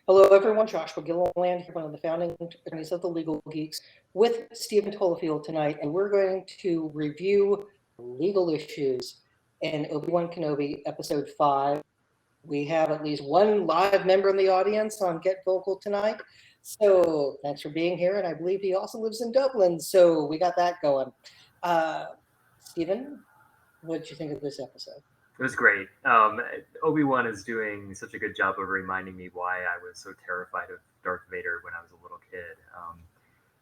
Hello, everyone. Joshua Gilliland here, one of the founding attorneys of the Legal Geeks, with Stephen Tolafield tonight, and we're going to review legal issues in Obi-Wan Kenobi, Episode 5. We have at least one live member in the audience on Get Vocal tonight, so thanks for being here, and I believe he also lives in Dublin, so we got that going. Stephen, what did you think of this episode? It was great. Obi-Wan is doing such a good job of reminding me why I was so terrified of Darth Vader when I was a little kid.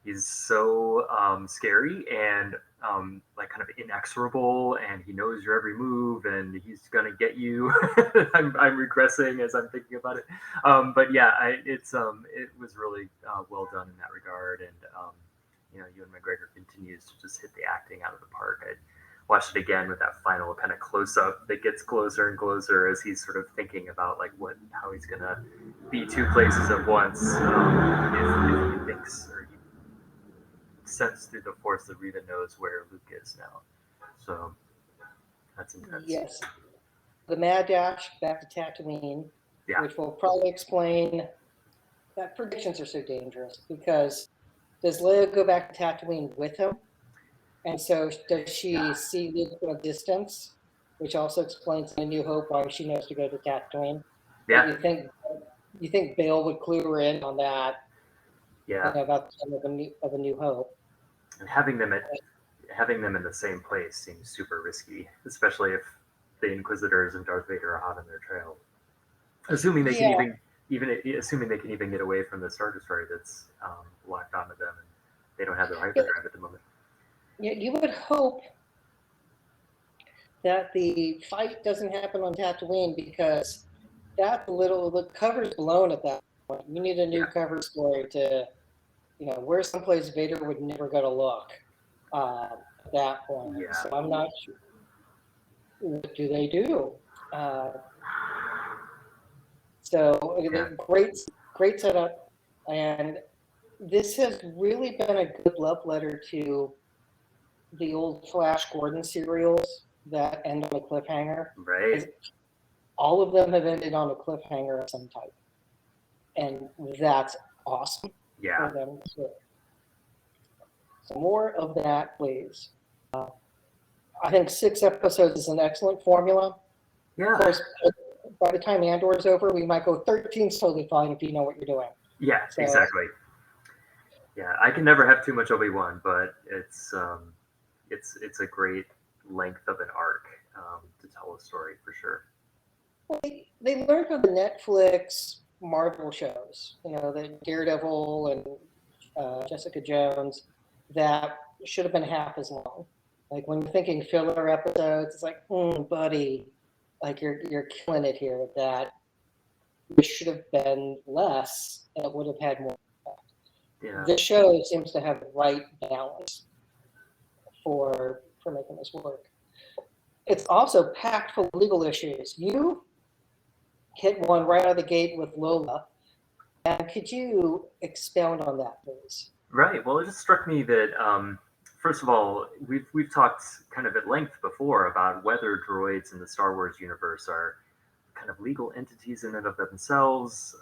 He's so scary and like kind of inexorable, and he knows your every move, and he's gonna get you. I'm regressing as I'm thinking about it, but yeah, it was really well done in that regard, and Ewan McGregor continues to just hit the acting out of the park. I watched it again with that final kind of close up that gets closer and closer as he's sort of thinking about like how he's gonna be two places at once if he thinks or he sense through the force that Reva knows where Luke is now. So that's intense. Yes. The Mad Dash back to Tatooine, Yeah. which will probably explain that predictions are so dangerous, because does Leia go back to Tatooine with him? And so does she see Luke from a distance, which also explains in A New Hope why she knows to go to Tatooine? Yeah. You think Bale would clue her in on that? Yeah. About the time of a New Hope. And having them in the same place seems super risky, especially if the Inquisitors and Darth Vader are hot on their trail. Assuming they can assuming they can even get away from the Star Destroyer that's locked onto them, and they don't have their hyperdrive at the moment. Yeah, you would hope that the fight doesn't happen on Tatooine, because the cover's blown at that point. You need a new cover story to, where's someplace Vader would never go to look at that point. Yeah. So I'm not sure. What do they do? Great setup, and this has really been a good love letter to the old Flash Gordon serials that end on a cliffhanger. Right. All of them have ended on a cliffhanger of some type, and that's awesome. Yeah. For them too. So more of that, please. I think 6 episodes is an excellent formula. Yeah. Of course, by the time Andor is over, we might go 13 totally fine if you know what you're doing. Yeah, so, exactly. Yeah, I can never have too much Obi-Wan, but it's a great length of an arc to tell a story for sure. Well, they learned from the Netflix Marvel shows, the Daredevil and Jessica Jones, that should have been half as long. Like when you're thinking filler episodes, it's like, buddy, like you're killing it here. That this should have been less, and it would have had more effect. Yeah. This show seems to have the right balance for making this work. It's also packed full of legal issues. You hit one right out of the gate with Lola. And could you expound on that, please? Right. Well, it just struck me that first of all, we've talked kind of at length before about whether droids in the Star Wars universe are kind of legal entities in and of themselves,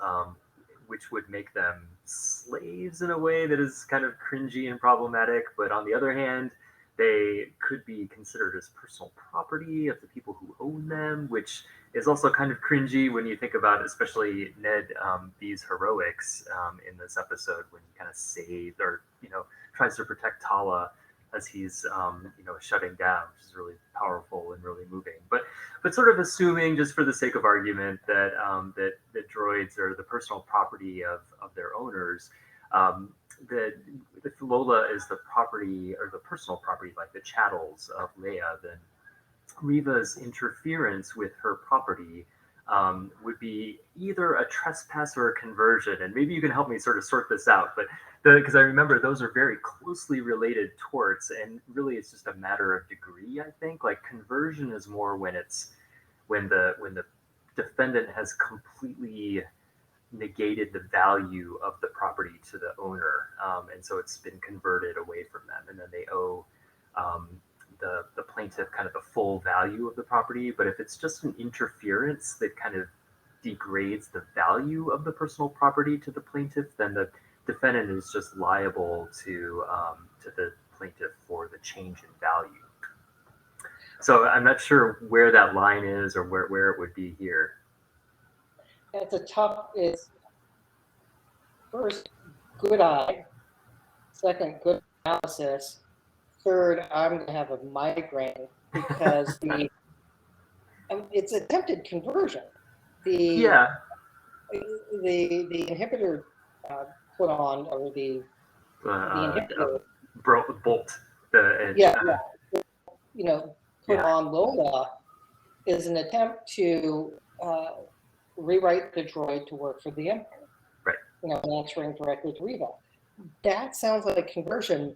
which would make them slaves in a way that is kind of cringy and problematic. But on the other hand, they could be considered as personal property of the people who own them, which is also kind of cringy when you think about, especially Ned B's heroics in this episode when he kind of saves or tries to protect Tala as he's shutting down, which is really powerful and really moving. But sort of assuming, just for the sake of argument, that that droids are the personal property of their owners. That if Lola is the property or the personal property, like the chattels of Leia, then Reva's interference with her property would be either a trespass or a conversion. And maybe you can help me sort of sort this out. But because I remember those are very closely related torts, and really it's just a matter of degree, I think. Like conversion is more when the defendant has completely negated the value of the property to the owner, and so it's been converted away from them, and then they owe the plaintiff kind of the full value of the property. But if it's just an interference that kind of degrades the value of the personal property to the plaintiff, then the defendant is just liable to the plaintiff for the change in value. So I'm not sure where that line is or where it would be here. It's first, good eye. Second, good analysis. Third, I'm going to have a migraine because it's attempted conversion. The inhibitor put on, or the inhibitor bolt. Put on Lola is an attempt to rewrite the droid to work for the Empire. Right. Answering directly to Reva. That sounds like conversion,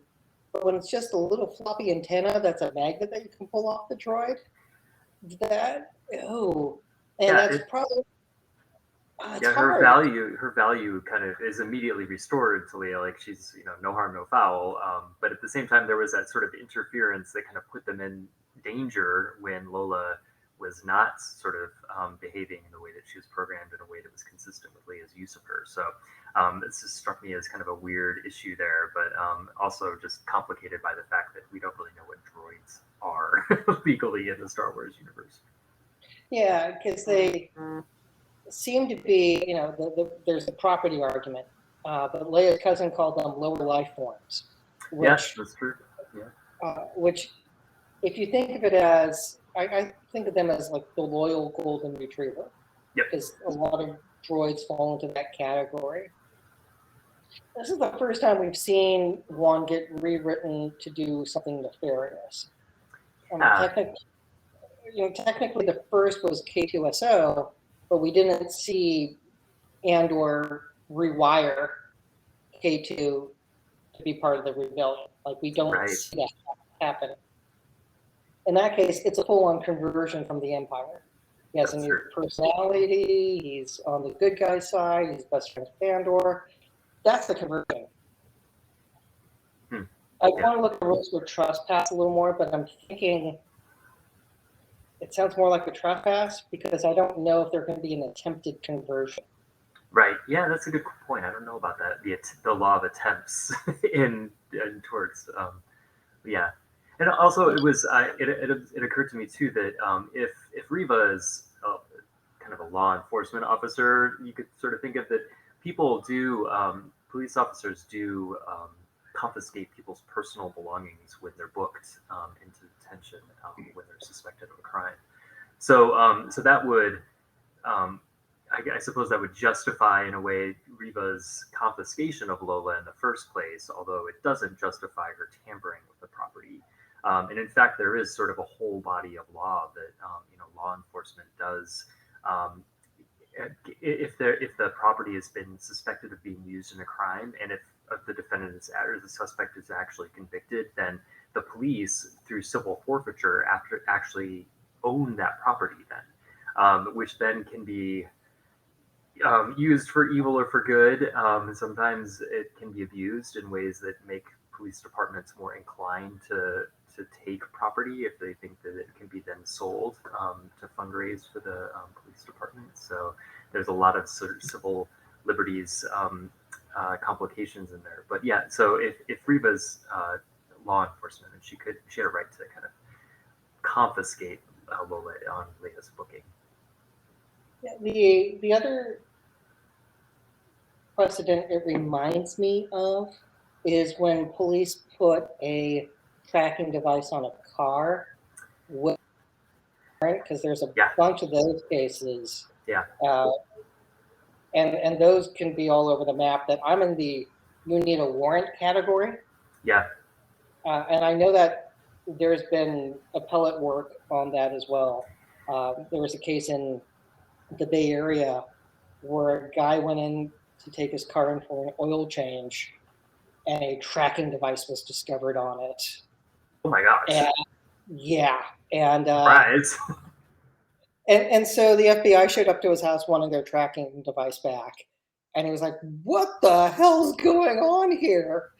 but when it's just a little floppy antenna that's a magnet that you can pull off the droid, that's probably her value kind of is immediately restored to Leia, like she's no harm, no foul. But at the same time, there was that sort of interference that kind of put them in danger when Lola was not sort of behaving in the way that she was programmed, in a way that was consistent with Leia's use of her. So this just struck me as kind of a weird issue there, but also just complicated by the fact that we don't really know what droids are legally in the Star Wars universe. Yeah, because they seem to be, there's a property argument, but Leia's cousin called them lower life forms. Yes, that's true. Yeah. Which, if you think of it as, I think of them as like the loyal golden retriever. Yep. Because a lot of droids fall into that category. This is the first time we've seen one get rewritten to do something nefarious. Technically, the first was K2SO, but we didn't see Andor rewire K2 to be part of the rebellion. Like, we don't see that happen. In that case, it's a full-on conversion from the Empire. He has a new personality. He's on the good guy side. He's best friends with Andor. That's the conversion. I want to look at the rules for trespass a little more, but I'm thinking it sounds more like a trespass because I don't know if there can be an attempted conversion. Right. Yeah, that's a good point. I don't know about that. The law of attempts in towards yeah. And also, it was it occurred to me too that if Reva is kind of a law enforcement officer, you could sort of think of that people do police officers do confiscate people's personal belongings when they're booked into detention when they're suspected of a crime. So so that would I suppose that would justify in a way Reva's confiscation of Lola in the first place, although it doesn't justify her tampering with the property. And in fact, there is sort of a whole body of law that law enforcement does. If the property has been suspected of being used in a crime, and if the defendant or the suspect is actually convicted, then the police, through civil forfeiture, actually own that property then, which then can be used for evil or for good. Sometimes it can be abused in ways that make police departments more inclined to take property if they think that it can be then sold to fundraise for the police department. So there's a lot of sort of civil liberties complications in there. But yeah, so if Reva's law enforcement, and she had a right to kind of confiscate Lola on Leia's booking. Yeah, the other precedent it reminds me of is when police put a tracking device on a car, because there's a bunch of those cases. Yeah. And those can be all over the map. That I'm in the you need a warrant category. Yeah. And I know that there's been appellate work on that as well. There was a case in the Bay Area where a guy went in to take his car in for an oil change, and a tracking device was discovered on it. Oh my gosh. And so the FBI showed up to his house wanting their tracking device back. And he was like, what the hell's going on here?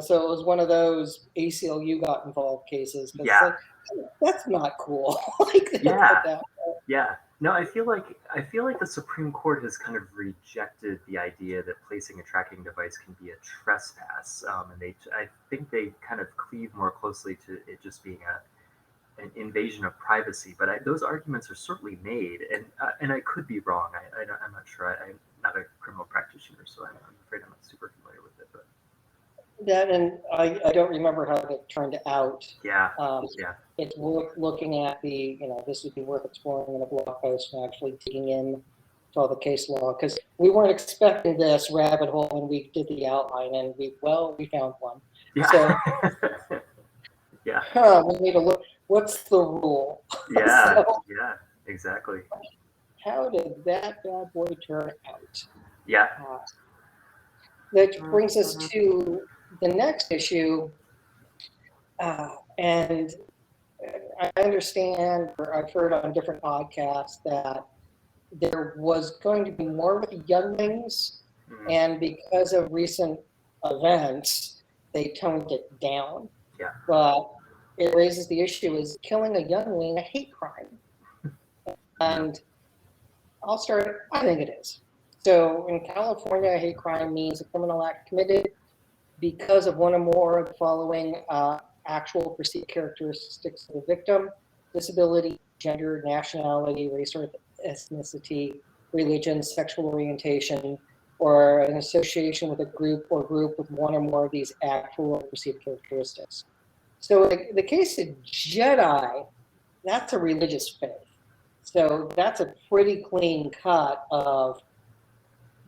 So it was one of those ACLU got involved cases. Yeah. Like, that's not cool. Yeah. No, I feel like the Supreme Court has kind of rejected the idea that placing a tracking device can be a trespass, and I think they kind of cleave more closely to it just being an invasion of privacy. But those arguments are certainly made, and I could be wrong. I'm not sure. I'm not a criminal practitioner, so I'm afraid I'm not super familiar with it. But That, and I don't remember how it turned out. yeah, Um, yeah, it's worth looking at this would be worth exploring in a blog post and actually digging in to all the case law, because we weren't expecting this rabbit hole when we did the outline, and we found one. yeah, So yeah, we need to look, what's the rule? yeah, So yeah, exactly. how did that bad boy turn out? Yeah. Uh, that brings us to the next issue, and I understand, or I've heard on different podcasts, that there was going to be more with the younglings, Mm, and because of recent events, they toned it down. yeah. But it raises the issue: is killing a youngling a hate crime? Mm, And I'll start. I think it is. So in California, a hate crime means a criminal act committed because of one or more of the following actual perceived characteristics of the victim: disability, gender, nationality, race or ethnicity, religion, sexual orientation, or an association with a group or group with one or more of these actual perceived characteristics. So the case of Jedi, that's a religious faith. So that's a pretty clean cut of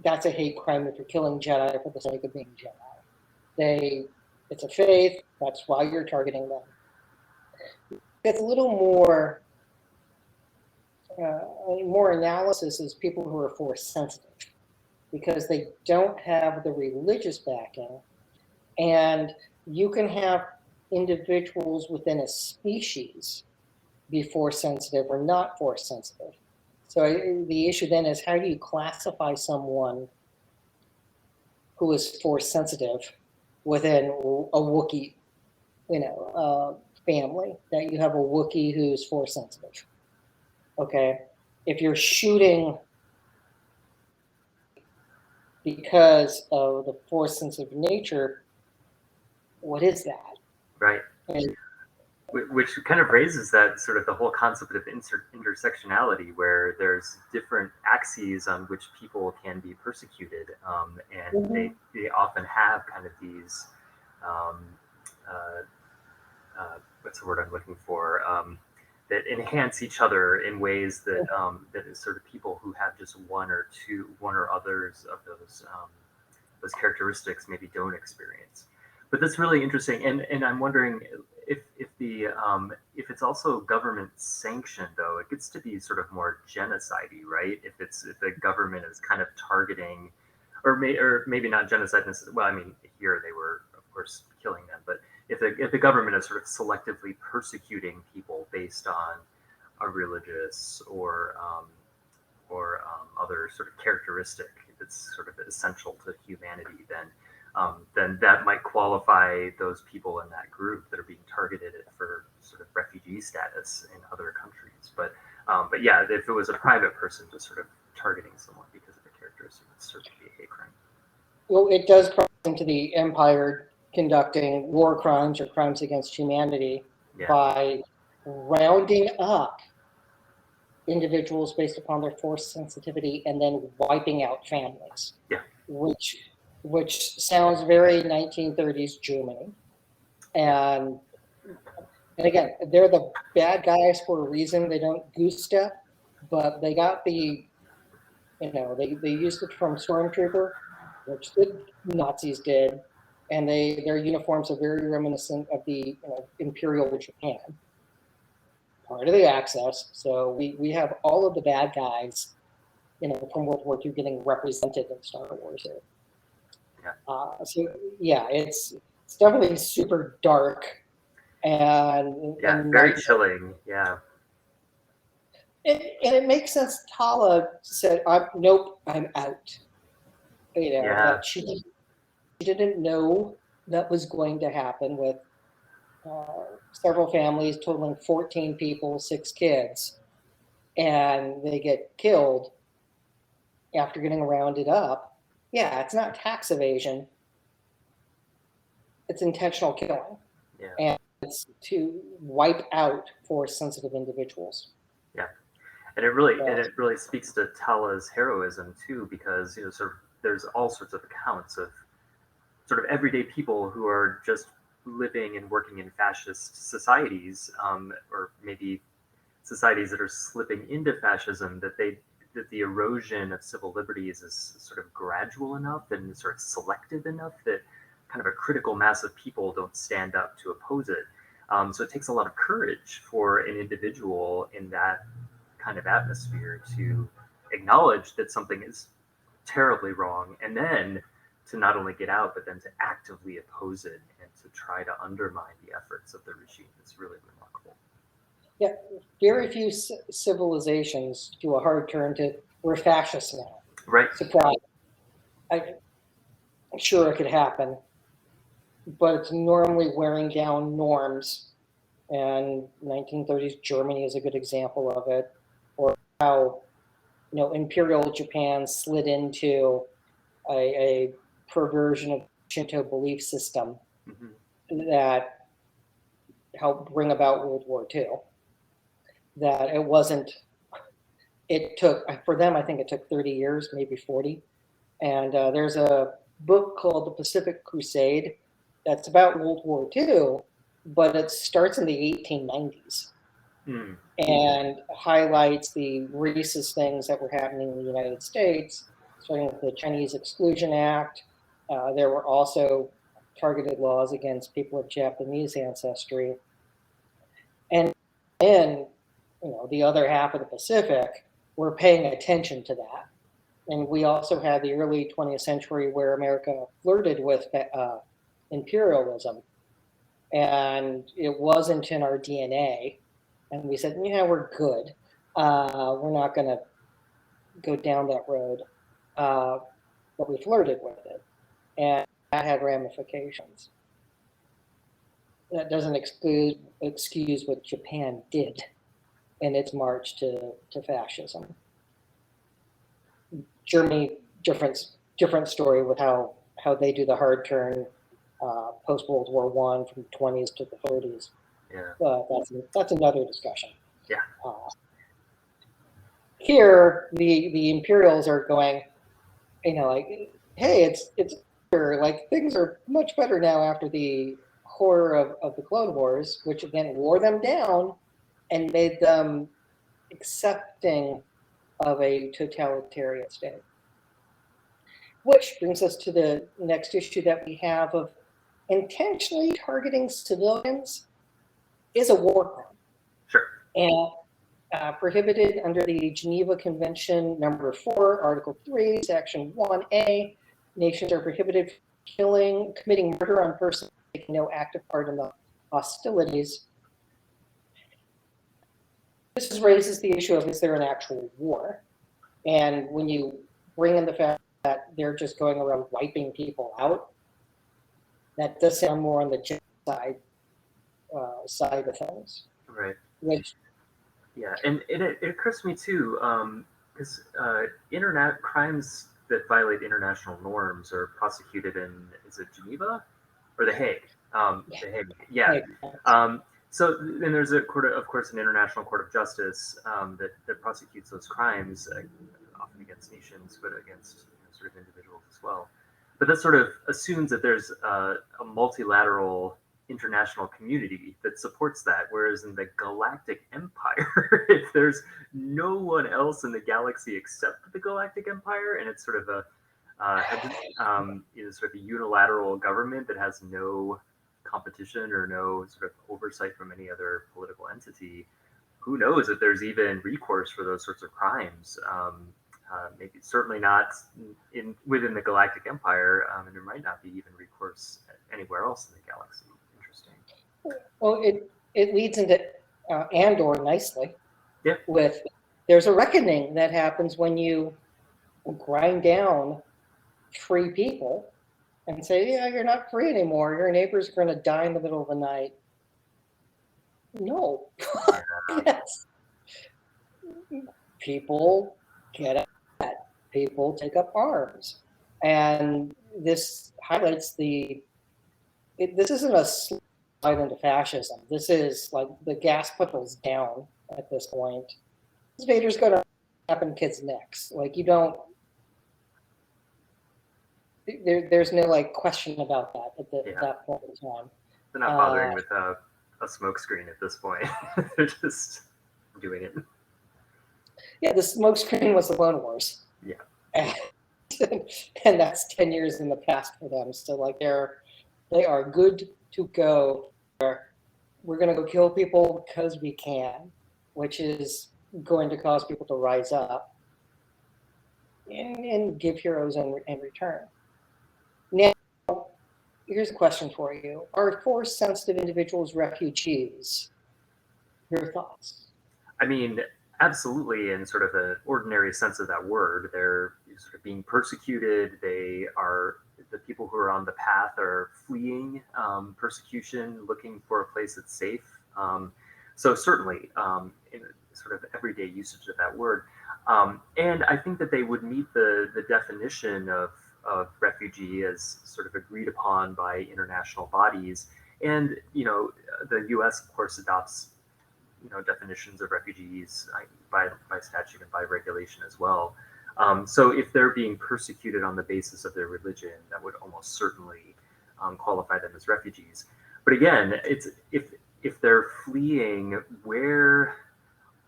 that's a hate crime if you're killing Jedi for the sake of being Jedi. It's a faith, that's why you're targeting them. It's a little more analysis is people who are force sensitive, because they don't have the religious backing, and you can have individuals within a species be force sensitive or not force sensitive. So the issue then is, how do you classify someone who is force sensitive within a Wookiee, family, that you have a Wookiee who's force sensitive? Okay, if you're shooting because of the force sensitive nature, what is that? right. And Which kind of raises that sort of the whole concept of intersectionality, where there's different axes on which people can be persecuted, and Mhm. they often have kind of these um, uh, what's the word I'm looking for, that enhance each other in ways that is sort of people who have just one or others of those characteristics maybe don't experience. But that's really interesting, and I'm wondering if it's also government sanctioned, though it gets to be sort of more genocidey, right? If the government is kind of targeting, or maybe not genocide necessarily. Well, I mean, here they were of course killing them, but if the government is sort of selectively persecuting people based on a religious or other sort of characteristic that's sort of essential to humanity, then that might qualify those people in that group that are being targeted for sort of refugee status in other countries. But yeah, if it was a private person just sort of targeting someone because of a characteristic, it would certainly be a hate crime. well, it does cross into the empire conducting war crimes or crimes against humanity Yeah, by rounding up individuals based upon their force sensitivity and then wiping out families, yeah, which which sounds very 1930s Germany. yeah, And again, they're the bad guys for a reason. They don't goose step, but they got they used it from Stormtrooper, which the Nazis did, and their uniforms are very reminiscent of the Imperial Japan, part of the Axis. So we have all of the bad guys, from World War II getting represented in Star Wars here. yeah, So yeah, it's definitely super dark and yeah. and Very nightmare. chilling. Yeah, And it makes sense. Tala said, "Nope, I'm out." yeah, That she didn't know that was going to happen with several families totaling 14 people, 6 kids. and they get killed after getting rounded up, yeah, it's not tax evasion. It's intentional killing. Yeah. And it's to wipe out force-sensitive individuals. Yeah. And it really speaks to Tala's heroism too, because sort of there's all sorts of accounts of sort of everyday people who are just living and working in fascist societies, or maybe societies that are slipping into fascism, that the erosion of civil liberties is sort of gradual enough and sort of selective enough that kind of a critical mass of people don't stand up to oppose it. So it takes a lot of courage for an individual in that kind of atmosphere to acknowledge that something is terribly wrong, and then to not only get out, but then to actively oppose it and to try to undermine the efforts of the regime. It's really remarkable. Yeah, very few civilizations do a hard turn to we're fascists now. Right. Surprise. I'm sure it could happen, but it's normally wearing down norms. And 1930s Germany is a good example of it, or how Imperial Japan slid into a perversion of Shinto belief system that helped bring about World War II. That it took, for them, I think it took 30 years, maybe 40. And there's a book called The Pacific Crusade that's about World War II, but it starts in the 1890s and highlights the racist things that were happening in the United States, starting with the Chinese Exclusion Act. There were also targeted laws against people of Japanese ancestry. And in the other half of the Pacific, we're paying attention to that. And we also had the early 20th century where America flirted with imperialism. And it wasn't in our DNA. And we said, yeah, we're good. We're not going to go down that road. But we flirted with it. And that had ramifications. That doesn't excuse what Japan did in its march to fascism. Germany, different story with how they do the hard turn post World War I from the 20s to the 30s. Yeah. That's another discussion. Yeah. Here, the Imperials are going, like, hey, it's better. Like, things are much better now after the horror of the Clone Wars, which again wore them down and made them accepting of a totalitarian state. Which brings us to the next issue that we have of intentionally targeting civilians is a war crime. Sure. And prohibited under the Geneva Convention number 4, Article 3, Section 1A. Nations are prohibited from committing murder on persons taking no active part in the hostilities. This raises the issue of, is there an actual war? And when you bring in the fact that they're just going around wiping people out, that does sound more on the genocide side of things. Right. Which, yeah, and it occurs to me too, because crimes that violate international norms are prosecuted in, is it Geneva or The Hague? The Hague. Yeah. So then there's of course, an international court of justice that prosecutes those crimes, often against nations, but against sort of individuals as well. But that sort of assumes that there's a multilateral international community that supports that, whereas in the Galactic Empire, if there's no one else in the galaxy except the Galactic Empire, and it's sort of a sort of a unilateral government that has no competition or no sort of oversight from any other political entity, who knows if there's even recourse for those sorts of crimes. Maybe certainly not within the Galactic Empire, and there might not be even recourse anywhere else in the galaxy. Interesting. Well, it leads into Andor nicely. Yeah. There's a reckoning that happens when you grind down free people and say, yeah, you're not free anymore. Your neighbor's going to die in the middle of the night. No. Yes. people get upset, people take up arms. And this highlights this isn't a slide into fascism. This is like the gas pedal's down at this point. Vader's going to happen kids' necks. Like, you don't, there's no like question about that at that point in time. They're not bothering with a smoke screen at this point. They're just doing it. Yeah, the smoke screen was the Clone Wars. Yeah. And that's 10 years in the past for them. So like they are good to go. We're going to go kill people because we can, which is going to cause people to rise up and give heroes in return. Now, here's a question for you. Are Force-sensitive individuals refugees? Your thoughts? I mean, absolutely, in sort of an ordinary sense of that word. They're sort of being persecuted. They are, the people who are on the path are fleeing persecution, looking for a place that's safe. So certainly, in sort of everyday usage of that word. And I think that they would meet the definition of refugee as sort of agreed upon by international bodies. And, the US, of course, adopts, definitions of refugees by statute and by regulation as well. So if they're being persecuted on the basis of their religion, that would almost certainly qualify them as refugees. But again, it's if they're fleeing, where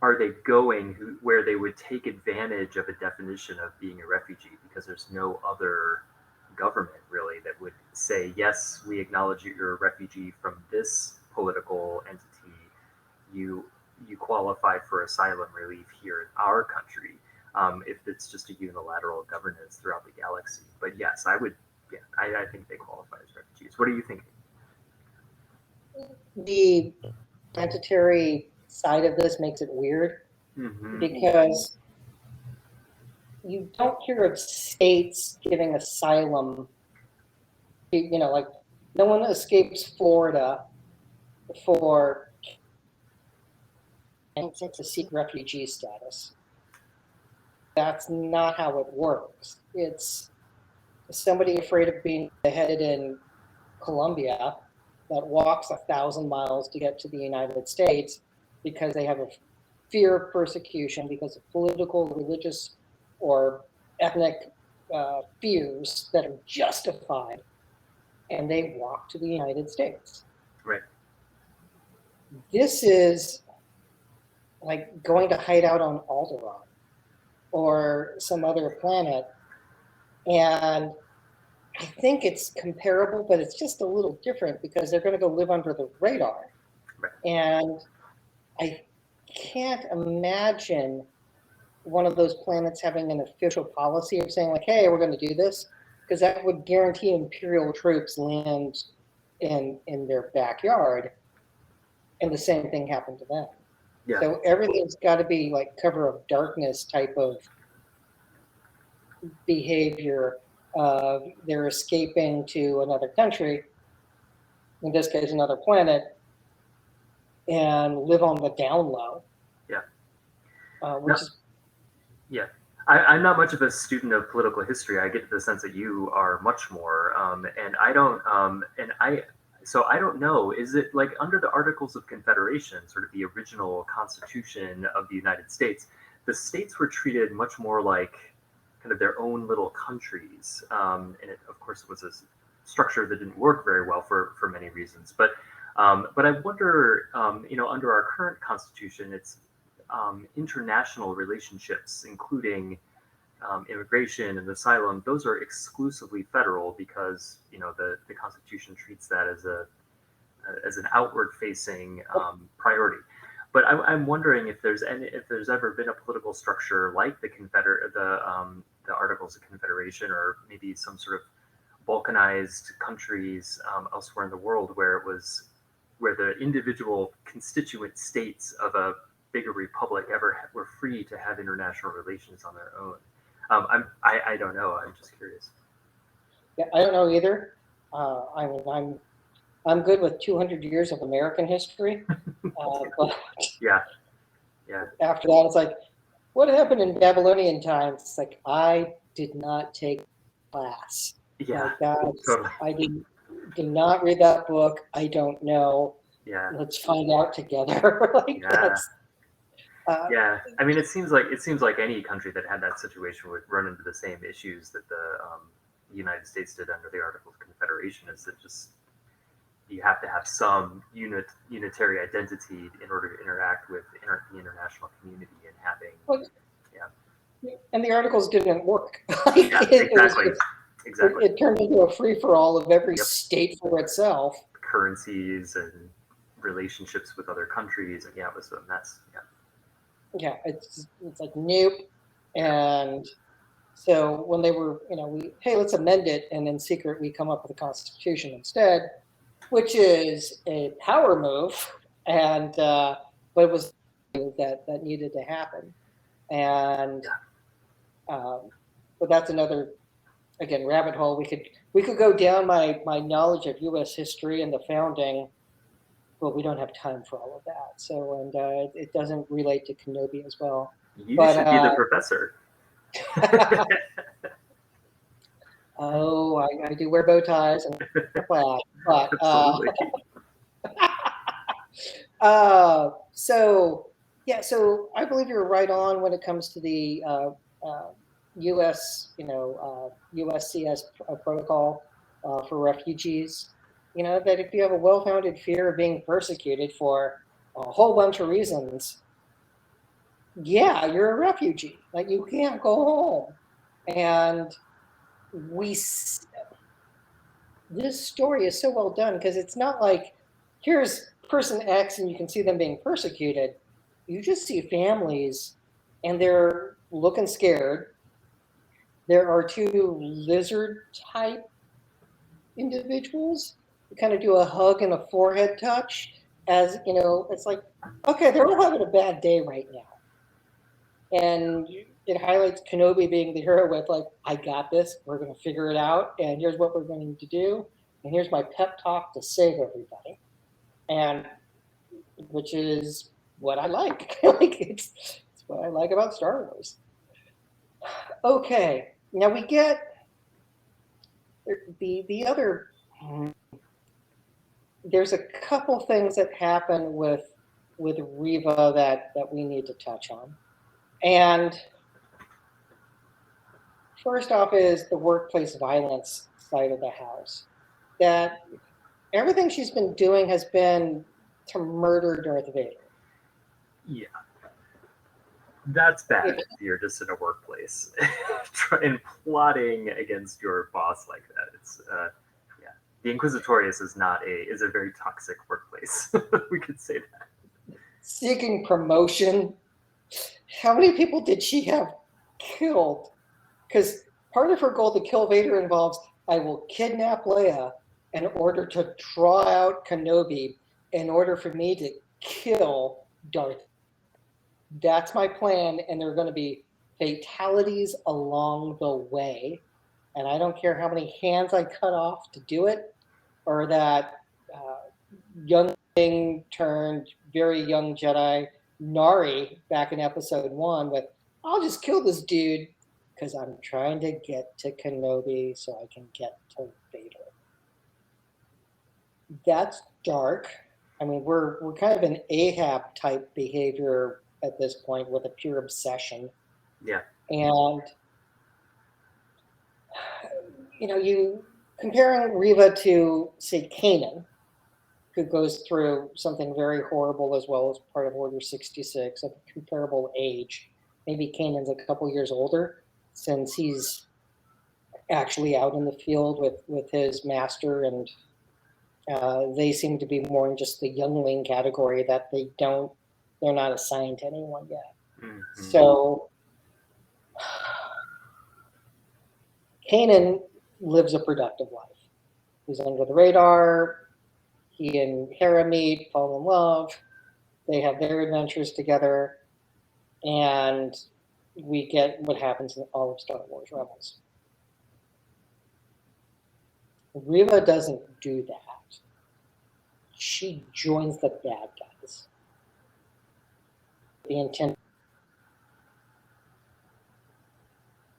are they going where they would take advantage of a definition of being a refugee, because there's no other government really that would say, yes, we acknowledge you're a refugee from this political entity. You qualify for asylum relief here in our country, if it's just a unilateral governance throughout the galaxy. But yes, I think they qualify as refugees. What are you thinking? The planetary side of this makes it weird, because you don't hear of states giving asylum. Like no one escapes Florida for to seek refugee status. That's not how it works. It's somebody afraid of being beheaded in Colombia that walks 1,000 miles to get to the United States because they have a fear of persecution because of political, religious, or ethnic fears that are justified, and they walk to the United States. Right. This is like going to hide out on Alderaan or some other planet, and I think it's comparable, but it's just a little different because they're going to go live under the radar. Right. And I can't imagine one of those planets having an official policy of saying like, hey, we're going to do this, because that would guarantee Imperial troops land in their backyard, and the same thing happened to them. Yeah. So everything's got to be like cover of darkness type of behavior. They're escaping to another country, in this case another planet, and live on the down low. Yeah. Yeah. I'm not much of a student of political history. I get the sense that you are much more, and I don't. So I don't know. Is it like under the Articles of Confederation, sort of the original Constitution of the United States, the states were treated much more like kind of their own little countries, and of course it was a structure that didn't work very well for many reasons. But I wonder, under our current Constitution, it's international relationships, including immigration and asylum. Those are exclusively federal because the Constitution treats that as an outward-facing priority. But I'm wondering if there's ever been a political structure like the Articles of Confederation, or maybe some sort of balkanized countries elsewhere in the world where the individual constituent states of a bigger republic ever were free to have international relations on their own. I don't know. I'm just curious. Yeah, I don't know either. I'm good with 200 years of American history, but yeah. after that, it's like, what happened in Babylonian times? It's like, I did not take class. Yeah, Like that's, totally. I did not read that book. I don't know. Yeah, Let's find out together. Like yeah, that's, yeah. I mean, it seems like any country that had that situation would run into the same issues that the United States did under the Articles of Confederation. Is that just you have to have some unitary identity in order to interact with the international community and having. well, Yeah, and the articles didn't work. Like yeah, it was exactly, just, exactly. it turned into a free for all of every Yep, state for itself. currencies and relationships with other countries, and yeah, it was a mess. Yeah, Yeah, it's like nope. yeah, And so when they were, hey, let's amend it, and in secret we come up with a constitution instead, which is a power move, and but it was that needed to happen, and yeah. but that's another again rabbit hole. We could go down my knowledge of U.S. history and the founding, but we don't have time for all of that. So and it doesn't relate to Kenobi as well, You but should be the professor. oh, I do wear bow ties and class, but Absolutely. so yeah, so I believe you're right on when it comes to the U.S. USCS protocol for refugees. That if you have a well-founded fear of being persecuted for a whole bunch of reasons, yeah, you're a refugee. Like you can't go home, and this story is so well done because it's not like here's person X and you can see them being persecuted. You just see families and they're looking scared. There are two lizard type individuals who kind of do a hug and a forehead touch. As it's like, okay, they're all having a bad day right now. And it highlights Kenobi being the hero with like, I got this, we're going to figure it out, and here's what we're going to do, and here's my pep talk to save everybody, and which is what I like. Like it's what I like about Star Wars. Okay, now we get the other. There's a couple things that happen with Reva that we need to touch on, and first off is the workplace violence side of the house. That everything she's been doing has been to murder Darth Vader. Yeah, that's bad. If, If you're just in a workplace and plotting against your boss like that. It's yeah. The Inquisitorius is a very toxic workplace. We could say that. seeking promotion, how many people did she have killed? Because part of her goal to kill Vader involves I will kidnap Leia in order to draw out Kenobi in order for me to kill Darth. That's my plan, and there are going to be fatalities along the way. And I don't care how many hands I cut off to do it, or that young thing turned very young Jedi Nari back in episode 1 with, I'll just kill this dude because I'm trying to get to Kenobi so I can get to Vader. That's dark. I mean, we're kind of an Ahab type behavior at this point with a pure obsession. Yeah. And you comparing Reva to say Kanan, who goes through something very horrible as well as part of Order 66 of a comparable age. Maybe Kanan's a couple years older since he's actually out in the field with his master, and they seem to be more in just the youngling category that they're not assigned to anyone yet. Mm-hmm. So Kanan lives a productive life. He's under the radar. He and Hera meet, fall in love. They have their adventures together, and we get what happens in all of Star Wars Rebels. Reva doesn't do that. She joins the bad guys. The intent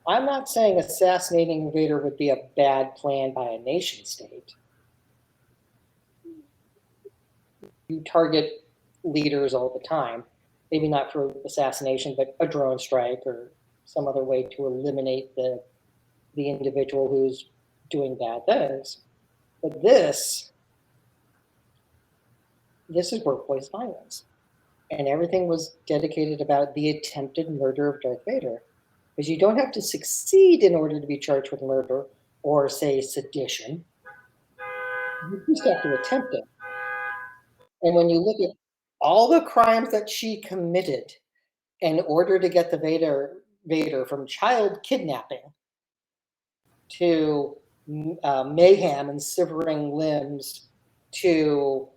I'm not saying assassinating Vader would be a bad plan by a nation state. You target leaders all the time, maybe not for assassination, but a drone strike or some other way to eliminate the individual who's doing bad things. But this is workplace violence. And everything was dedicated about the attempted murder of Darth Vader. Because you don't have to succeed in order to be charged with murder or, say, sedition. You just have to attempt it. And when you look at all the crimes that she committed in order to get the Vader from child kidnapping to mayhem and severing limbs to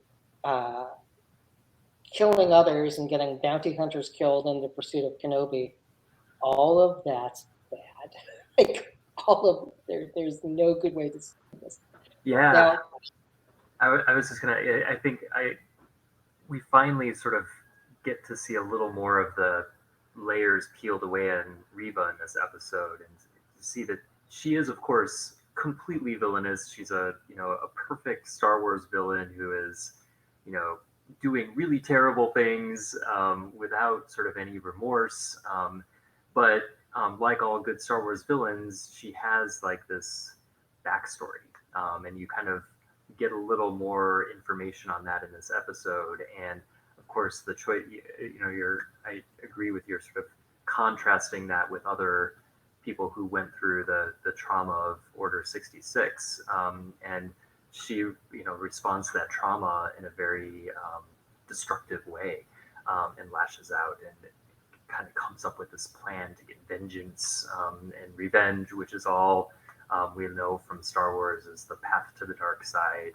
killing others and getting bounty hunters killed in the pursuit of Kenobi, all of that's bad. Like all of there's no good way to say this. Yeah, Now, I was just gonna. I think we finally sort of get to see a little more of the layers peeled away on Reva in this episode, and to see that she is, of course, completely villainous. She's a a perfect Star Wars villain who is doing really terrible things without sort of any remorse. But like all good Star Wars villains, she has like this backstory, and you kind of get a little more information on that in this episode. And of course, the choice, I agree with your sort of contrasting that with other people who went through the trauma of Order 66, and she responds to that trauma in a very destructive way, and lashes out and kind of comes up with this plan to get vengeance and revenge, which is all we know from Star Wars is the path to the dark side,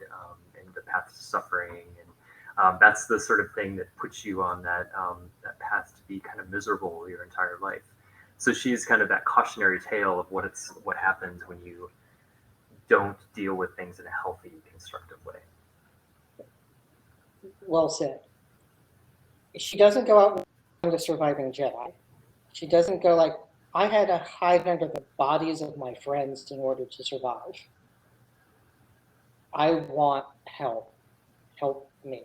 and the path to suffering, and that's the sort of thing that puts you on that path to be kind of miserable your entire life. So she's kind of that cautionary tale of what happens when you don't deal with things in a healthy, constructive way. well said. She doesn't go out and a surviving Jedi. She doesn't go like, I had to hide under the bodies of my friends in order to survive. I want help. Help me.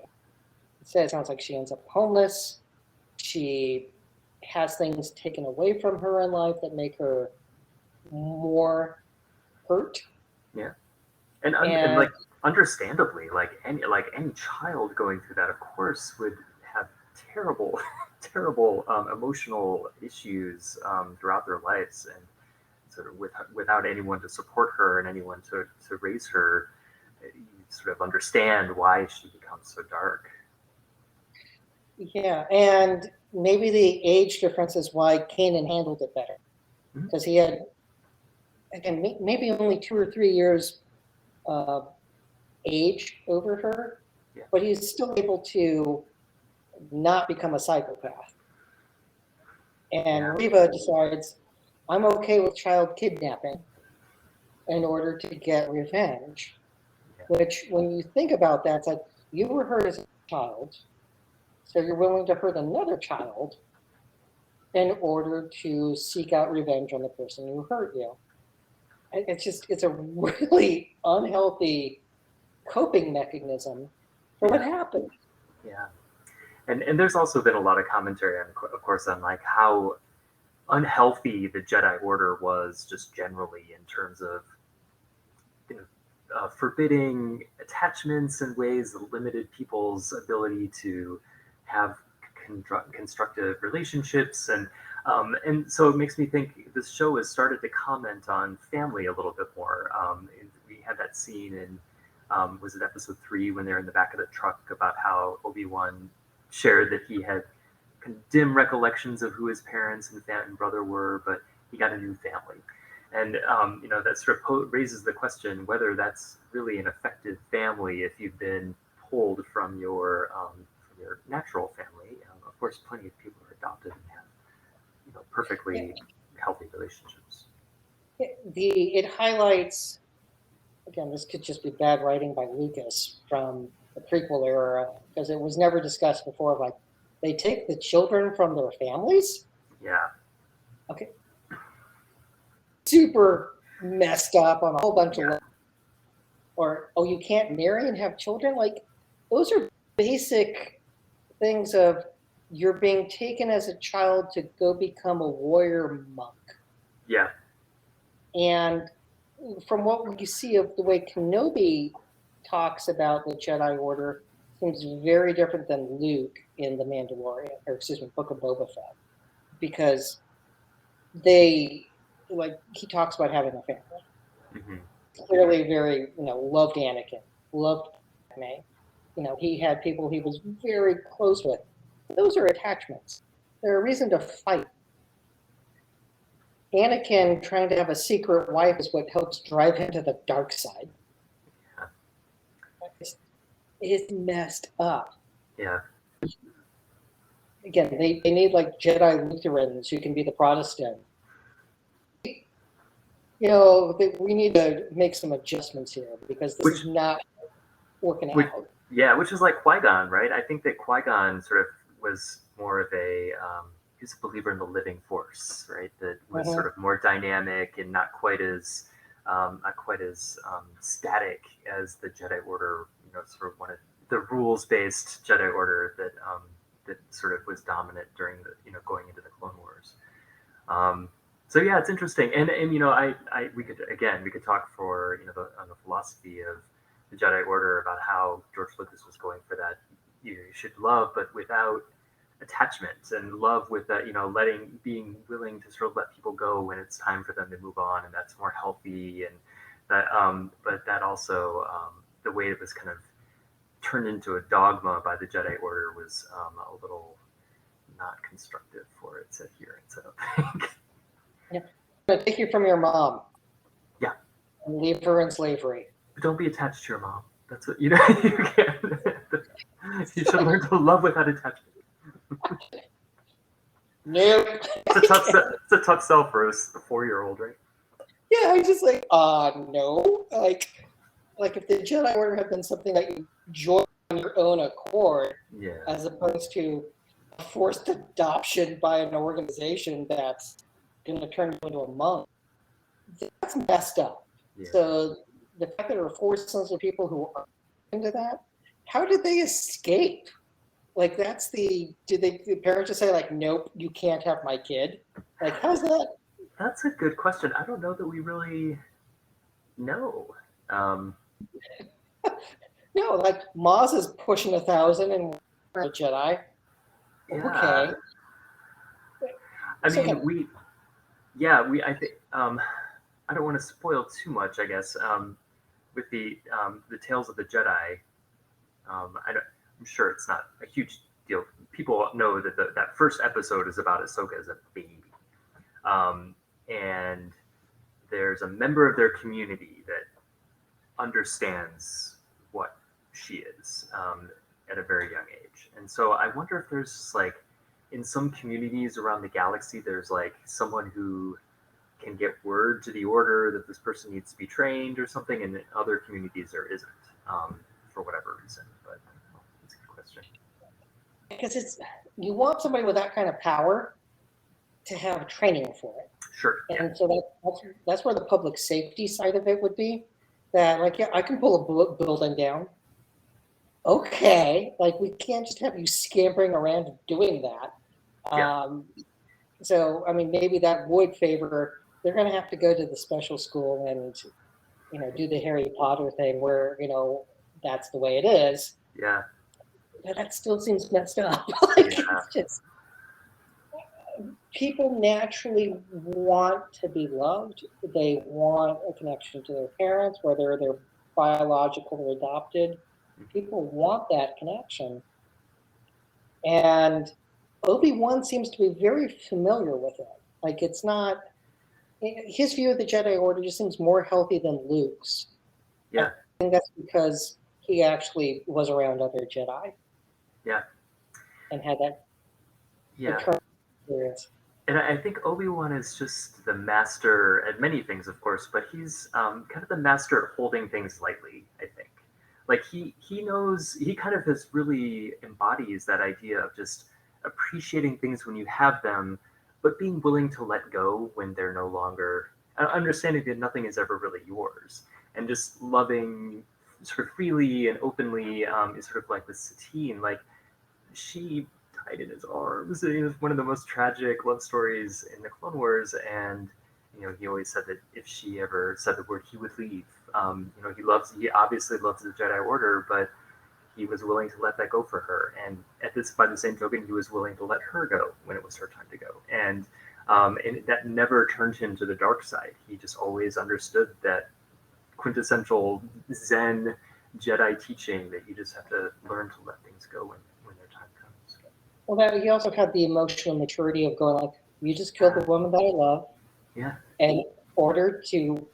Instead, it sounds like she ends up homeless. She has things taken away from her in life that make her more hurt. Yeah, and like understandably, like any child going through that, of course, would have terrible, terrible emotional issues throughout their lives, and sort of without anyone to support her and anyone to raise her, you sort of understand why she becomes so dark. Yeah, and maybe the age difference is why Kanan handled it better, because he had, again, maybe only 2 or 3 years age over her, Yeah. but he's still able to not become a psychopath. And Yeah. Reva decides, I'm okay with child kidnapping in order to get revenge. Yeah. Which, when you think about that, it's like you were hurt as a child, so you're willing to hurt another child in order to seek out revenge on the person who hurt you. It's a really unhealthy coping mechanism for what happened. Yeah. And there's also been a lot of commentary on, of course, on like how unhealthy the Jedi Order was just generally in terms of forbidding attachments in ways that limited people's ability to have constructive relationships, and so it makes me think this show has started to comment on family a little bit more. We had that scene in was it episode 3 when they're in the back of the truck about how Obi-Wan shared that he had dim recollections of who his parents and brother were, but he got a new family. And that sort of raises the question whether that's really an effective family if you've been pulled from your natural family. Of course, plenty of people are adopted and have perfectly healthy relationships. It highlights, again, this could just be bad writing by Lucas from the prequel era, because it was never discussed before. Like, they take the children from their families. Yeah. Okay. super messed up on a whole bunch of Yeah. levels. Or, oh, you can't marry and have children? Like, those are basic things of you're being taken as a child to go become a warrior monk. Yeah. And from what we see of the way Kenobi talks about the Jedi Order, seems very different than Luke in the Mandalorian, or excuse me, Book of Boba Fett, because they he talks about having a family. Hmm. Clearly, very loved Anakin, loved Padme. He had people he was very close with. Those are attachments. They're a reason to fight. Anakin trying to have a secret wife is what helps drive him to the dark side. It's messed up. Yeah. Again, they need like Jedi Lutherans who can be the Protestant. We need to make some adjustments here because this is not working out. Yeah, which is like Qui-Gon, right? I think that Qui-Gon sort of was more of a he was a believer in the living force, right? That was sort of more dynamic and not quite as static as the Jedi Order. Sort of one of the rules-based Jedi Order that sort of was dominant during the going into the Clone Wars. So yeah, it's interesting, and we could talk for on the philosophy of the Jedi Order about how George Lucas was going for that. You should love, but without attachment, and love with that. Being willing to sort of let people go when it's time for them to move on, and that's more healthy. And that, but that also the way it was kind of turned into a dogma by the Jedi Order was a little not constructive for its adherence, I don't think. Yeah. I'm gonna take you from your mom. Yeah. And leave her in slavery. But don't be attached to your mom. That's what you can't. You should learn to love without attachment. Nope. It's a tough sell for a 4-year-old, right? Yeah, I just no. Like if the Jedi Order had been something that you join on your own accord, as opposed to a forced adoption by an organization that's going to turn you into a monk, that's messed up. Yeah. So the fact that there are forced sons of people who are into that, how did they escape? Like did the parents just say like, nope, you can't have my kid? Like, how's that? That's a good question. I don't know that we really know. No, like Maz is pushing 1,000 and a Jedi. Yeah. Okay. I mean, I think I don't want to spoil too much, I guess. With the Tales of the Jedi, I'm sure it's not a huge deal. People know that that first episode is about Ahsoka as a baby, and there's a member of their community that understands what she is at a very young age. And so I wonder if there's just like in some communities around the galaxy, there's like someone who can get word to the Order that this person needs to be trained or something, and in other communities there isn't, for whatever reason. But it's a good question. Because you want somebody with that kind of power to have training for it. Sure. And so that's where the public safety side of it would be. That I can pull a building down. Okay, we can't just have you scampering around doing that. Yeah. So I mean, maybe that would favor. They're going to have to go to the special school and do the Harry Potter thing where that's the way it is. Yeah. But that still seems messed up. It's just people naturally want to be loved. They want a connection to their parents, whether they're biological or adopted. People want that connection. And Obi-Wan seems to be very familiar with it. It's not, his view of the Jedi Order just seems more healthy than Luke's. Yeah. I think that's because he actually was around other Jedi. Yeah. And had that experience. And I think Obi-Wan is just the master at many things, of course, but he's kind of the master at holding things lightly, I think. He knows, he kind of really embodies that idea of just appreciating things when you have them, but being willing to let go when they're no longer understanding that nothing is ever really yours, and just loving sort of freely and openly is sort of like with Satine. Like, she died in his arms. It was one of the most tragic love stories in the Clone Wars, and he always said that if she ever said the word, he would leave. He obviously loves the Jedi Order, but he was willing to let that go for her. And by the same token, he was willing to let her go when it was her time to go. And that never turned him to the dark side. He just always understood that quintessential Zen Jedi teaching that you just have to learn to let things go when their time comes. Well, that he also had the emotional maturity of going like, you just killed the woman that I love. Yeah. In order to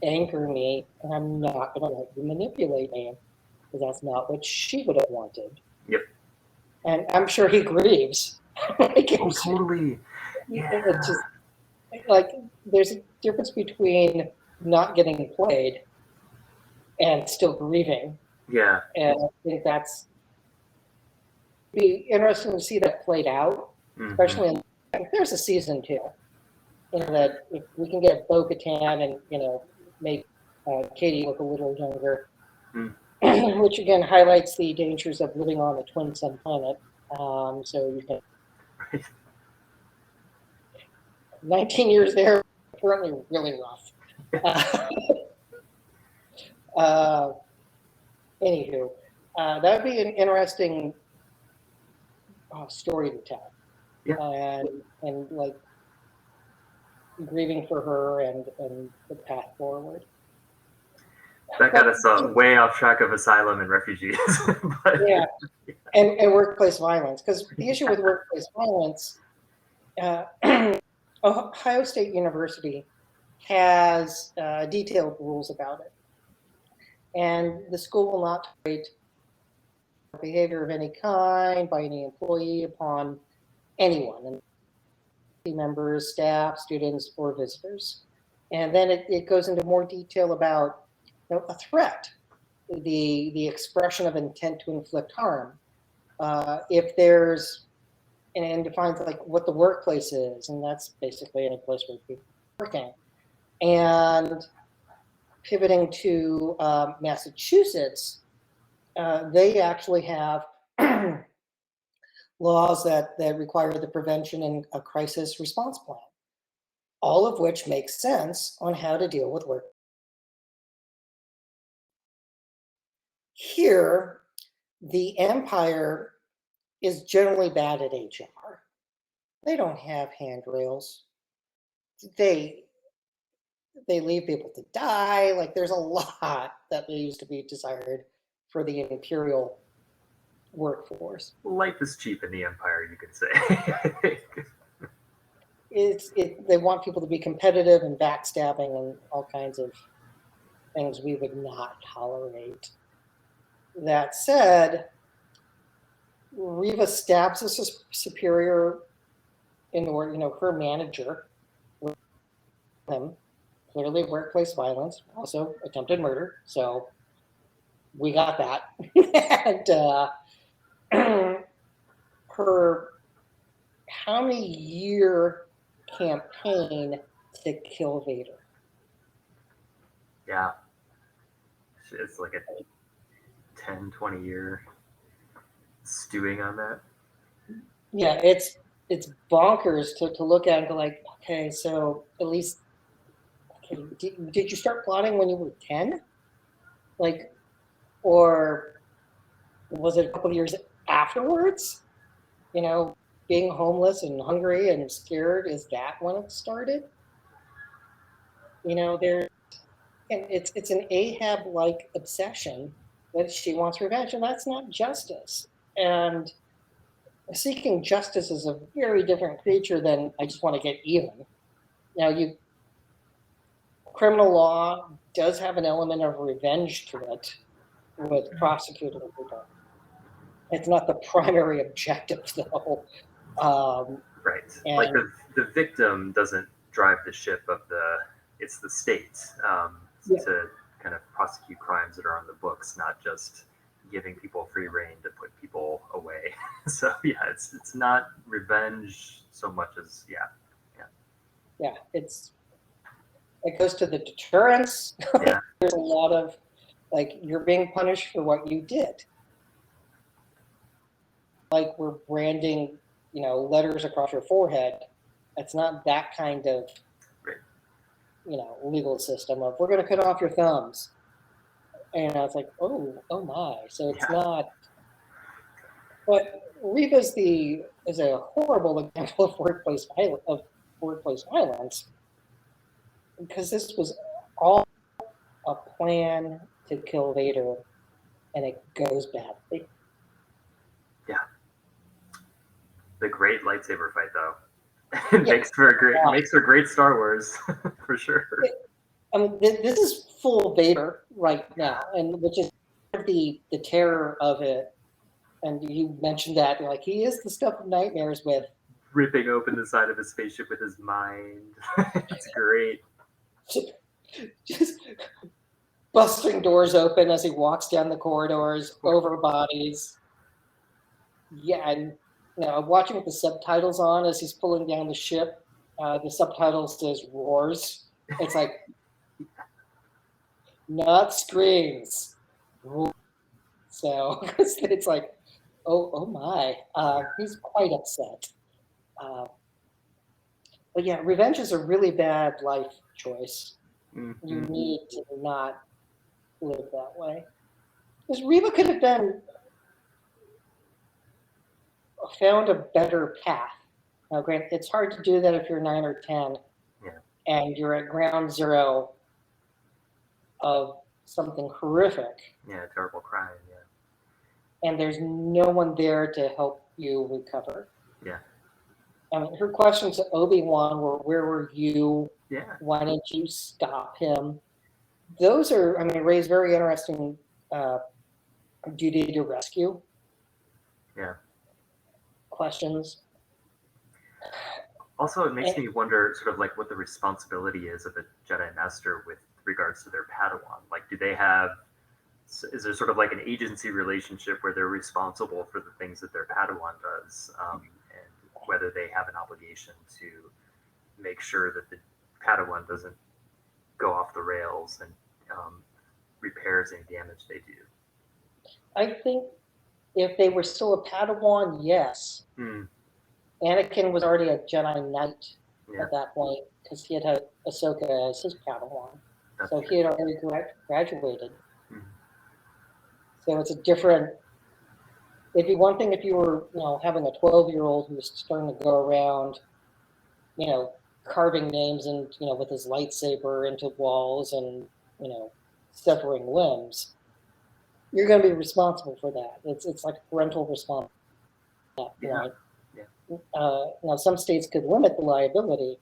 anger me, and I'm not going to let you manipulate me, because that's not what she would have wanted. Yep. And I'm sure he grieves. Totally. Yeah. It's just like there's a difference between not getting played and still grieving. Yeah. And I think that's be interesting to see that played out, especially if there's a season 2. That if we can get Bo-Katan and make Katie look a little younger, which again highlights the dangers of living on a twin sun planet. So you can 19 years there, apparently really rough. Anywho, that would be an interesting story to tell. Yeah. And like grieving for her and the path forward. That got us way off track of asylum and refugees. But, yeah. And workplace violence, because the issue with workplace violence, Ohio State University has detailed rules about it, and the school will not tolerate behavior of any kind by any employee upon anyone, and team members, staff, students, or visitors. And then it goes into more detail about a threat, the expression of intent to inflict harm. If there's, and defines like what the workplace is, and that's basically any place where people are working. And pivoting to Massachusetts, they actually have laws that require the prevention and a crisis response plan, all of which makes sense on how to deal with work. Here, the Empire is generally bad at HR. They don't have handrails. They leave people to die. Like there's a lot that leaves to be desired for the Imperial workforce. Life is cheap in the Empire, you could say. They want people to be competitive and backstabbing and all kinds of things we would not tolerate. That said, Reva stabs a superior her manager with him. Clearly workplace violence, also attempted murder. So we got that. And her how many year campaign to kill Vader? Yeah. It's like a 10, 20 year stewing on that. Yeah, it's bonkers to look at and go like, okay, so at least did you start plotting when you were 10? Like, or was it a couple of years afterwards? Being homeless and hungry and scared, is that when it started? It's an Ahab-like obsession that she wants revenge, and that's not justice. And seeking justice is a very different creature than I just want to get even. Now, criminal law does have an element of revenge to it with prosecuting people. It's not the primary objective, though. Right. Like the victim doesn't drive the ship of it's the state to kind of prosecute crimes that are on the books, not just giving people free reign to put people away. So yeah, it's not revenge so much as It goes to the deterrence. Yeah. There's a lot of like you're being punished for what you did. Like we're branding, letters across your forehead. It's not that kind of Right. legal system of we're going to cut off your thumbs. And I was like, oh my. So it's not. But Reba is a horrible example of workplace violence because this was all a plan to kill Vader, and it goes badly. Yeah. The great lightsaber fight, though. It makes for great Star Wars for sure. I mean, this is full Vader right now, and which is the terror of it. And you mentioned that, like, he is the stuff of nightmares with. Ripping open the side of his spaceship with his mind. It's great. Just busting doors open as he walks down the corridors, over bodies. Yeah, and watching with the subtitles on as he's pulling down the ship, the subtitle says roars. It's like, not screams. So it's like, oh my, he's quite upset. But yeah, revenge is a really bad life choice. Mm-hmm. You need to not live that way. Because Reva could have found a better path. Now, granted, it's hard to do that if you're 9 or 10, and you're at ground zero of something horrific. Yeah, terrible crime. Yeah. And there's no one there to help you recover. Yeah. I mean, her questions to Obi-Wan were, "Where were you? Yeah. Why didn't you stop him?" Those are, raise very interesting duty to rescue. Yeah. Questions. Also, it makes me wonder sort of like what the responsibility is of a Jedi Master with regards to their Padawan. Like, is there sort of like an agency relationship where they're responsible for the things that their Padawan does, and whether they have an obligation to make sure that the Padawan doesn't go off the rails and repairs any damage they do? I think if they were still a Padawan, yes. Anakin was already a Jedi Knight at that point because he had Ahsoka as his Padawan. So he had already graduated. So it's a different. It'd be one thing if you were, having a 12-year-old who was starting to go around, carving names and with his lightsaber into walls and severing limbs. You're going to be responsible for that. It's like parental responsibility. Now, some states could limit the liability,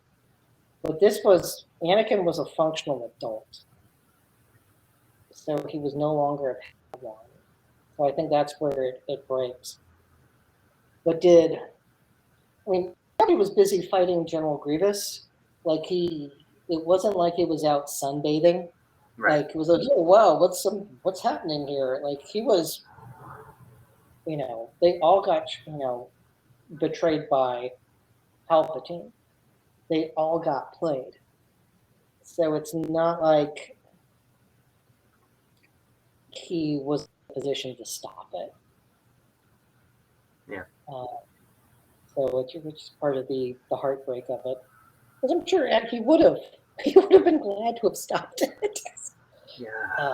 but Anakin was a functional adult. So he was no longer a Padawan. So I think that's where it breaks. But he was busy fighting General Grievous. Like it wasn't like he was out sunbathing. Right. Like it was like, oh wow, what's happening here? Like he was, they all got, betrayed by Palpatine. They all got played. So it's not like he was in a position to stop it. Yeah. So which is part of the heartbreak of it. Because I'm sure he would have been glad to have stopped it. Yeah.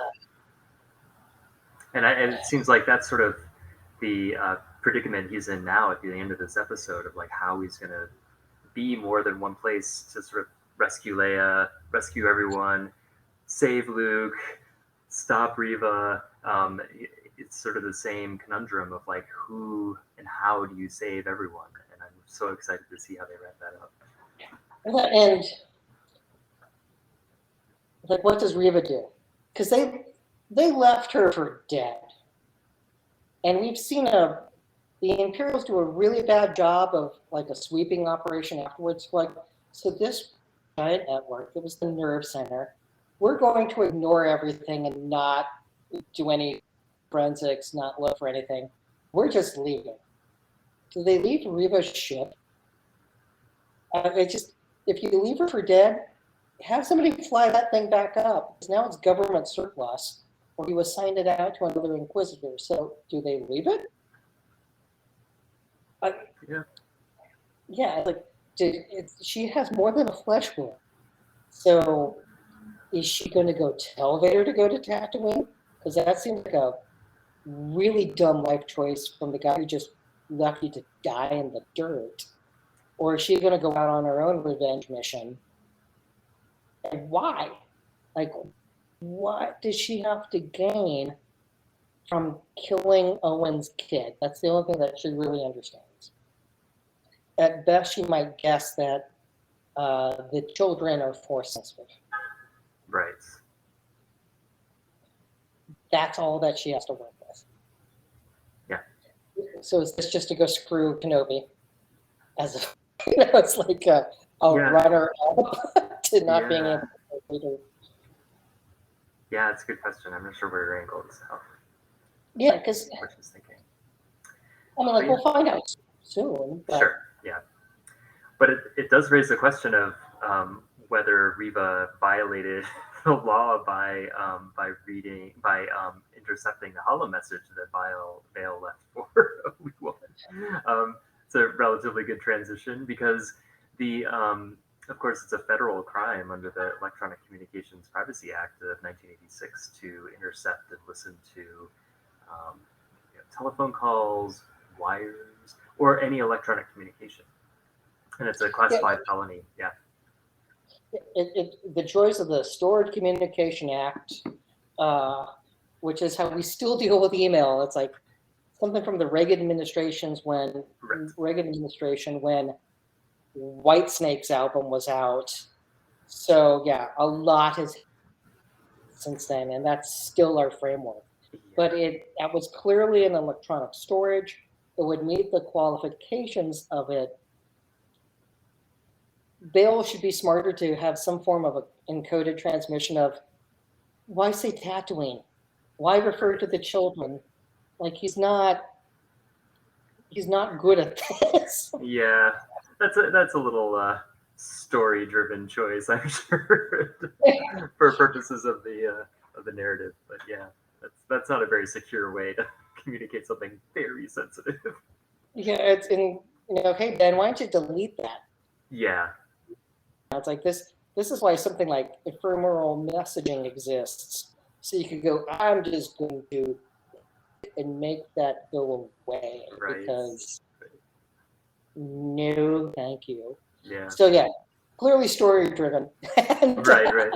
And it seems like that's sort of the predicament he's in now at the end of this episode of like how he's going to be more than one place to sort of rescue Leia, rescue everyone, save Luke, stop Reva. It's sort of the same conundrum of like who and how do you save everyone? And I'm so excited to see how they wrap that up. And like, what does Reva do? Because they left her for dead, and we've seen the Imperials do a really bad job of like a sweeping operation afterwards. Like, so this giant network, it was the nerve center. We're going to ignore everything and not do any forensics, not look for anything. We're just leaving. So they leave Reva's ship. If you leave her for dead, have somebody fly that thing back up, because now it's government surplus, or you assigned it out to another inquisitor. So do they leave it? Yeah. Yeah, like she has more than a flesh wound. So is she going to go tell Vader to go to Tatooine? Because that seems like a really dumb life choice from the guy who just left you to die in the dirt. Or is she going to go out on her own revenge mission? And why? Like, what does she have to gain from killing Owen's kid? That's the only thing that she really understands. At best, she might guess that the children are force sensitive. Right. That's all that she has to work with. Yeah. So is this just to go screw Kenobi? As a, it's like a runner up to not being able to leader. Yeah, it's a good question. I'm not sure where your angle is. Yeah, because What she's thinking. I mean, like we'll find out soon. But... Sure. Yeah. But it does raise the question of whether Reva violated the law by intercepting the hollow message that Bail left for Obi-Wan. It's a relatively good transition because of course, it's a federal crime under the Electronic Communications Privacy Act of 1986 to intercept and listen to telephone calls, wires, or any electronic communication. And it's a classified felony. Yeah. The joys of the Stored Communication Act, which is how we still deal with email. It's like something from the Reagan administration when Whitesnake's album was out. So yeah, a lot has since then, and that's still our framework. Yeah. But that was clearly an electronic storage. It would meet the qualifications of it. Bail should be smarter to have some form of an encoded transmission of why say Tatooine? Why refer to the children? Like he's not good at this. Yeah, that's a little story-driven choice, I'm sure, for purposes of the narrative. But yeah, that's not a very secure way to communicate something very sensitive. Yeah, it's in hey Ben, why don't you delete that? Yeah. It's like this is why something like ephemeral messaging exists. So you could go, I'm just going to and make that go away because no, thank you. Yeah. So yeah, clearly story driven. Right.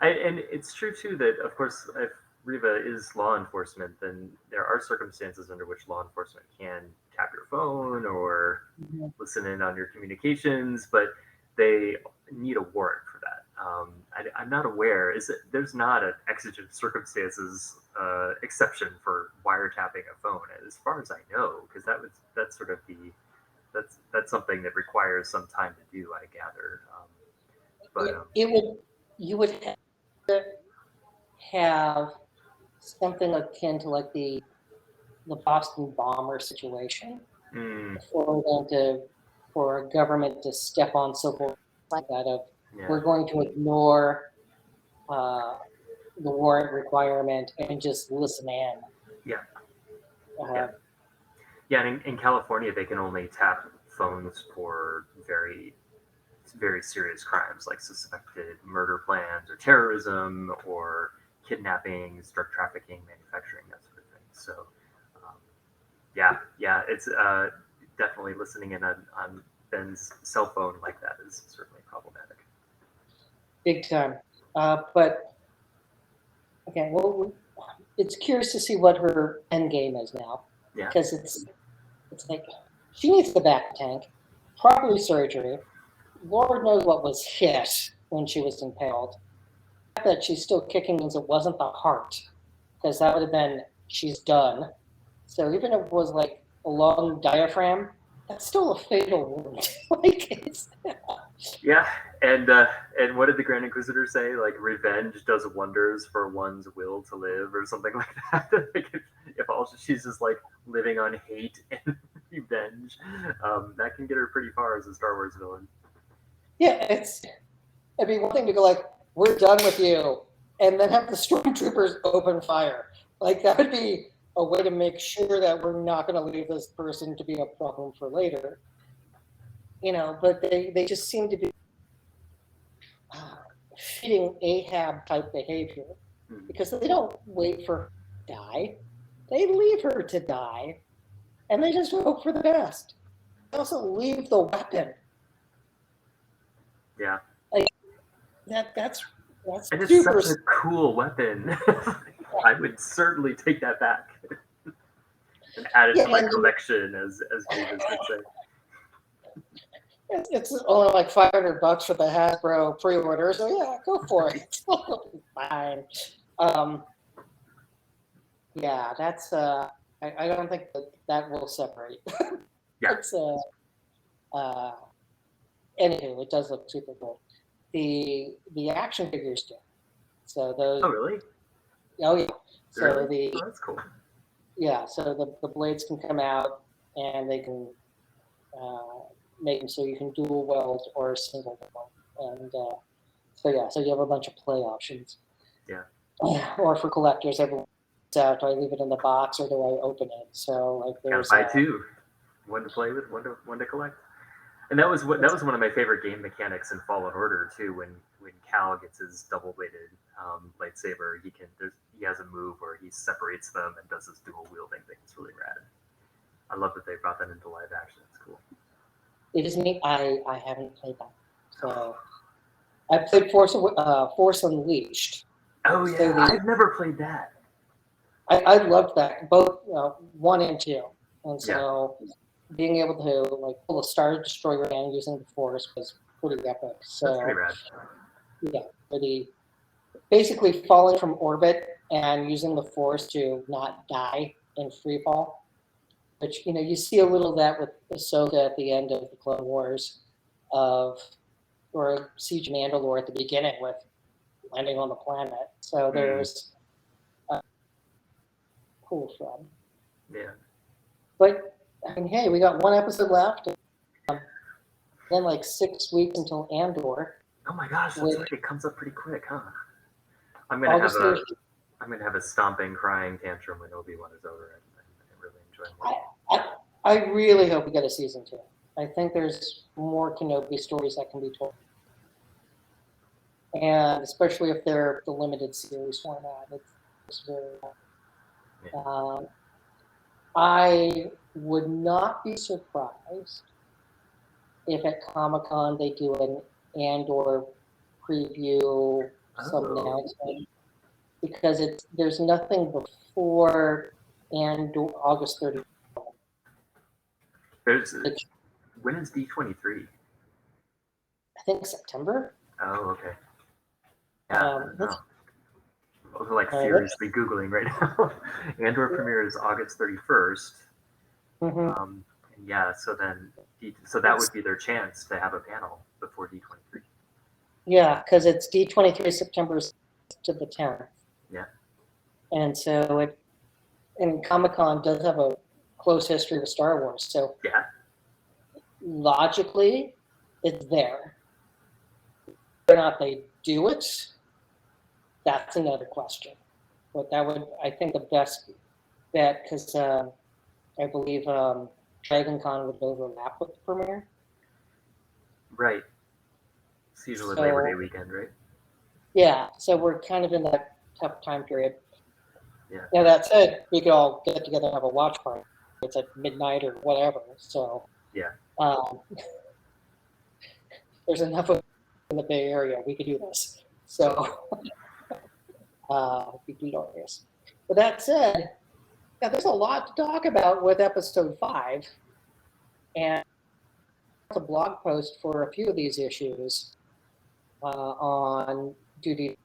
And it's true too that of course if Reva is law enforcement, then there are circumstances under which law enforcement can tap your phone or listen in on your communications, but they need a warrant for that. I'm not aware. There's not an exigent circumstances exception for wiretapping a phone, as far as I know, because that's sort of that's something that requires some time to do, I gather. You would have to have something akin to like the Boston bomber situation for a government to step on so-called like that of we're going to ignore the warrant requirement and just listen in. Yeah, and in California, they can only tap phones for very, very serious crimes like suspected murder plans or terrorism or kidnappings, drug trafficking, manufacturing, that sort of thing. So, it's definitely listening in on Ben's cell phone like that is certainly problematic. Big time. But, okay, well, it's curious to see what her end game is now. Yeah. Because it's like, she needs the back tank, probably surgery. Lord knows what was hit when she was impaled. The fact that she's still kicking means it wasn't the heart, because that would have been, she's done. So even if it was like a long diaphragm, that's still a fatal wound. Yeah, and what did the Grand Inquisitor say? Like, revenge does wonders for one's will to live, or something like that. Like if she's just like living on hate and revenge, that can get her pretty far as a Star Wars villain. Yeah, It'd be one thing to go like, "We're done with you," and then have the stormtroopers open fire. Like that would be a way to make sure that we're not going to leave this person to be a problem for later. But they just seem to be fitting Ahab type behavior because they don't wait for her to die. They leave her to die and they just hope for the best. They also leave the weapon. Yeah. Like that's And it's super. such a cool weapon. I would certainly take that back and add it to my collection, as Jesus would say. It's only like $500 for the Hasbro pre-order, so yeah, go for it. It's fine. Yeah, that's I don't think that will separate. Yeah. It's anywho, it does look super cool. The action figures do. So those. Oh really? Oh yeah. So really? That's cool. Yeah, so the blades can come out and they can make them so you can dual weld or single weld, and so you have a bunch of play options. Yeah. Or for collectors, everyone's out. Do I leave it in the box or do I open it? So like there's buy two, one to play with, one to collect. And that was one of my favorite game mechanics in Fallen Order too. When Cal gets his double-bladed lightsaber, he has a move where he separates them and does this dual wielding thing. It's really rad. I love that they brought that into live action. It's cool. It is neat. I haven't played that, so I played Force Unleashed. Oh yeah, so I've never played that. I loved that, both 1 and 2, and so being able to like pull a Star Destroyer in using the Force was pretty epic. So that's pretty rad. Yeah, basically falling from orbit and using the Force to not die in free fall, which you see a little of that with Ahsoka at the end of the Clone Wars, or Siege of Mandalore at the beginning with landing on the planet. So there's cool fun. Yeah. But I mean, hey, we got 1 episode left. Then like 6 weeks until Andor. Oh my gosh, that's right. It comes up pretty quick, huh? I'm gonna have a stomping, crying tantrum when Obi-Wan is over. I really enjoy it. I really hope we get a season 2. I think there's more Kenobi stories that can be told, and especially if they're the limited series format, it's very. I would not be surprised if at Comic-Con they do an Andor preview, some announcement, because there's nothing before Andor August 30th. When is D23? I think September. Oh, okay. Yeah, I'm like furiously Googling right now. Andor premieres August 31st. Mm-hmm. Yeah, so that would be their chance to have a panel before D23. Yeah, because it's D23 September to the 10th. Yeah. And so and Comic-Con does have a close history with Star Wars, so yeah, logically, it's there. Whether or not they do it, that's another question. But that would, I think, the best bet, because I believe Dragon Con would overlap with the premiere. Right. It's usually Labor Day weekend, right? Yeah, so we're kind of in that tough time period. Yeah. Now that said, we could all get together and have a watch party. It's at midnight or whatever. So yeah, there's enough of in the Bay Area. We could do this. So it'd be glorious. But that said, yeah, there's a lot to talk about with episode 5, and a blog post for a few of these issues on duty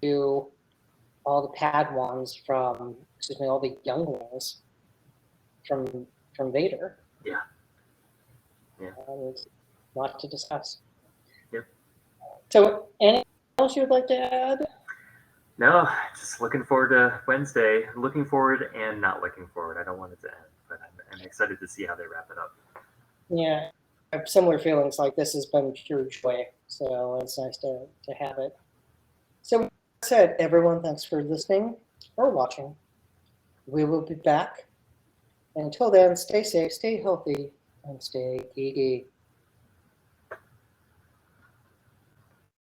to all the Padwans all the younglings from Vader. Yeah. Yeah. And a lot to discuss. Yep. So, anything else you'd like to add? No, just looking forward to Wednesday. Looking forward and not looking forward. I don't want it to end, but I'm excited to see how they wrap it up. Yeah, have similar feelings. Like this has been pure joy. So it's nice to have it. So with that said, everyone, thanks for listening or watching. We will be back. And until then, stay safe, stay healthy, and stay geeky.